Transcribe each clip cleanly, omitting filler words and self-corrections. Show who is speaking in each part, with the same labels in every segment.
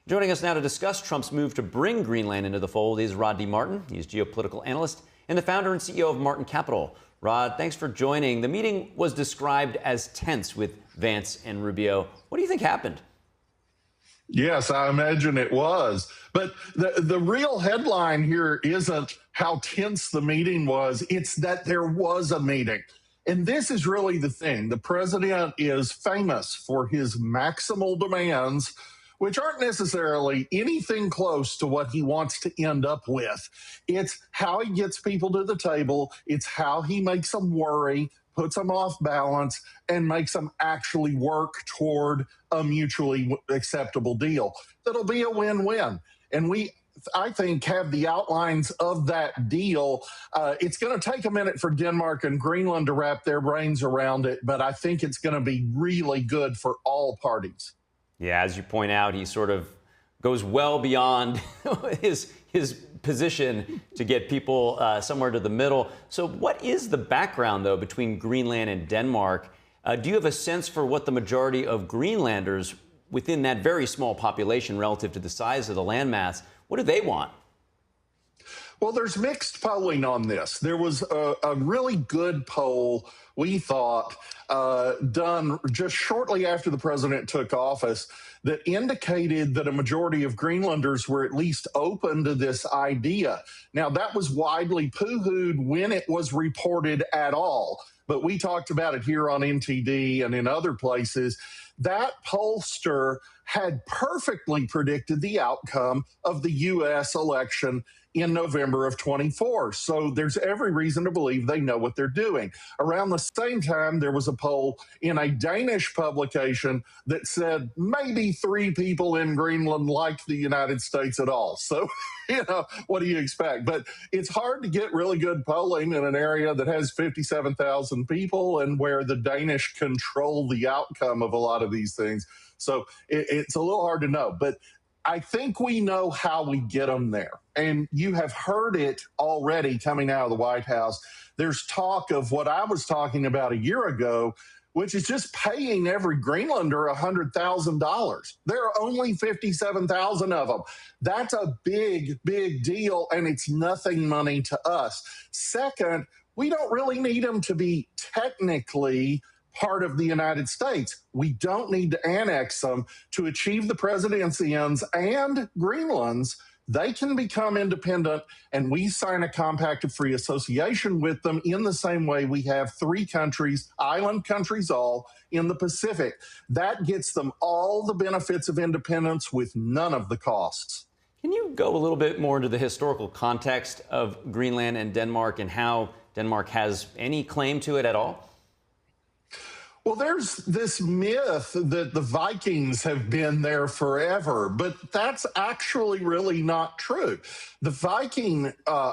Speaker 1: Joining us now to discuss Trump's move to bring Greenland into the fold is Rod D. Martin. He's geopolitical analyst and the founder and CEO of Martin Capital. Rod, thanks for joining. The meeting was described as tense with Vance and Rubio. What do you think happened?
Speaker 2: Yes, I imagine it was. But the real headline here isn't how tense the meeting was. It's that there was a meeting. And this is really the thing. The president is famous for his maximal demands, which aren't necessarily anything close to what he wants to end up with. It's how he gets people to the table. It's how he makes them worry, puts them off balance, and makes them actually work toward a mutually acceptable deal that'll be a win-win. And I think, have the outlines of that deal. It's going to take a minute for Denmark and Greenland to wrap their brains around it, but I think it's going to be really good for all parties.
Speaker 1: Yeah, as you point out, he sort of goes well beyond his position to get people somewhere to the middle. So what is the background, though, between Greenland and Denmark? Do you have a sense for what the majority of Greenlanders within that very small population relative to the size of the landmass, what do they want?
Speaker 2: Well, there's mixed polling on this. There was a really good poll, we thought, done just shortly after the president took office that indicated that a majority of Greenlanders were at least open to this idea. Now, that was widely poo-hooed when it was reported at all, but we talked about it here on NTD and in other places. That pollster had perfectly predicted the outcome of the U.S. election in November of 24. So there's every reason to believe they know what they're doing. Around the same time, there was a poll in a Danish publication that said maybe 3 people in Greenland like the United States at all. So, what do you expect? But it's hard to get really good polling in an area that has 57,000 people and where the Danish control the outcome of a lot of these things. So it's a little hard to know. But I think we know how we get them there. And you have heard it already coming out of the White House. There's talk of what I was talking about a year ago, which is just paying every Greenlander $100,000. There are only 57,000 of them. That's a big, big deal, and it's nothing money to us. Second, we don't really need them to be technically part of the United States. We don't need to annex them to achieve the president's ends and Greenland's. They can become independent, and we sign a compact of free association with them in the same way we have 3 countries, island countries all, in the Pacific. That gets them all the benefits of independence with none of the costs.
Speaker 1: Can you go a little bit more into the historical context of Greenland and Denmark and how Denmark has any claim to it at all?
Speaker 2: Well, there's this myth that the Vikings have been there forever, but that's actually really not true. The Viking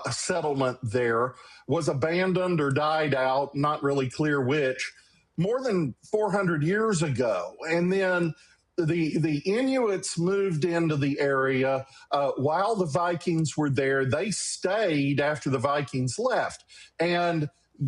Speaker 2: settlement there was abandoned or died out, not really clear which, more than 400 years ago. And then the Inuits moved into the area while the Vikings were there. They stayed after the Vikings left. And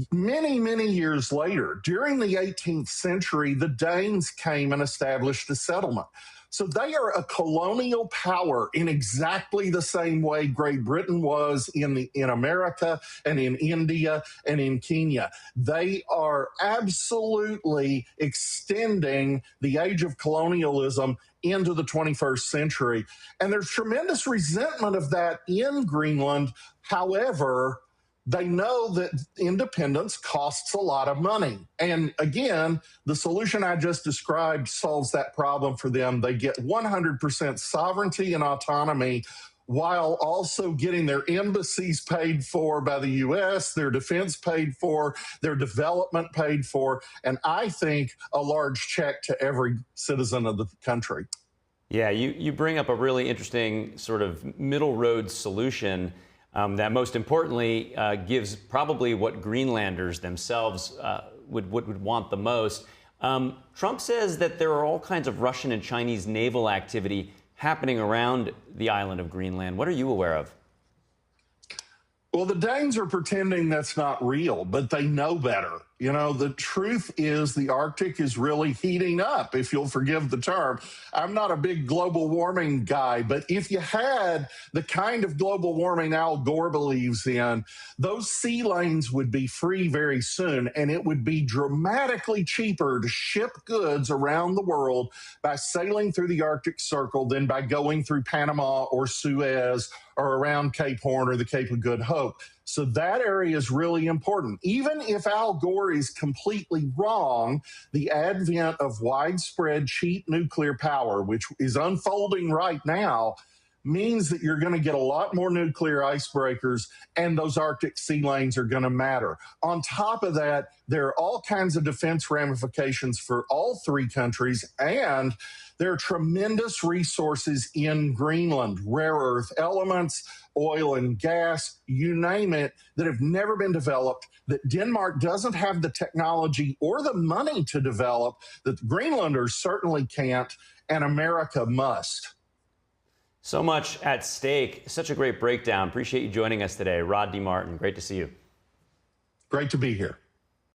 Speaker 2: many, many years later, during the 18th century, the Danes came and established a settlement. So they are a colonial power in exactly the same way Great Britain was in America and in India and in Kenya. They are absolutely extending the age of colonialism into the 21st century. And there's tremendous resentment of that in Greenland. However, they know that independence costs a lot of money. And again, the solution I just described solves that problem for them. They get 100% sovereignty and autonomy while also getting their embassies paid for by the U.S., their defense paid for, their development paid for, and I think a large check to every citizen of the country.
Speaker 1: Yeah, you bring up a really interesting sort of middle road solution that most importantly gives probably what Greenlanders themselves would want the most. Trump says that there are all kinds of Russian and Chinese naval activity happening around the island of Greenland. What are you aware of?
Speaker 2: Well, the Danes are pretending that's not real, but they know better. You know, the truth is the Arctic is really heating up, if you'll forgive the term. I'm not a big global warming guy, but if you had the kind of global warming Al Gore believes in, those sea lanes would be free very soon, and it would be dramatically cheaper to ship goods around the world by sailing through the Arctic Circle than by going through Panama or Suez or around Cape Horn or the Cape of Good Hope. So that area is really important. Even if Al Gore is completely wrong, the advent of widespread cheap nuclear power, which is unfolding right now, means that you're going to get a lot more nuclear icebreakers, and those Arctic sea lanes are going to matter. On top of that, there are all kinds of defense ramifications for all three countries, and there are tremendous resources in Greenland, rare earth elements, oil and gas, you name it, that have never been developed, that Denmark doesn't have the technology or the money to develop, that the Greenlanders certainly can't, and America must.
Speaker 1: So much at stake. Such a great breakdown. Appreciate you joining us today. Rod D. Martin, great to see you.
Speaker 2: Great to be here.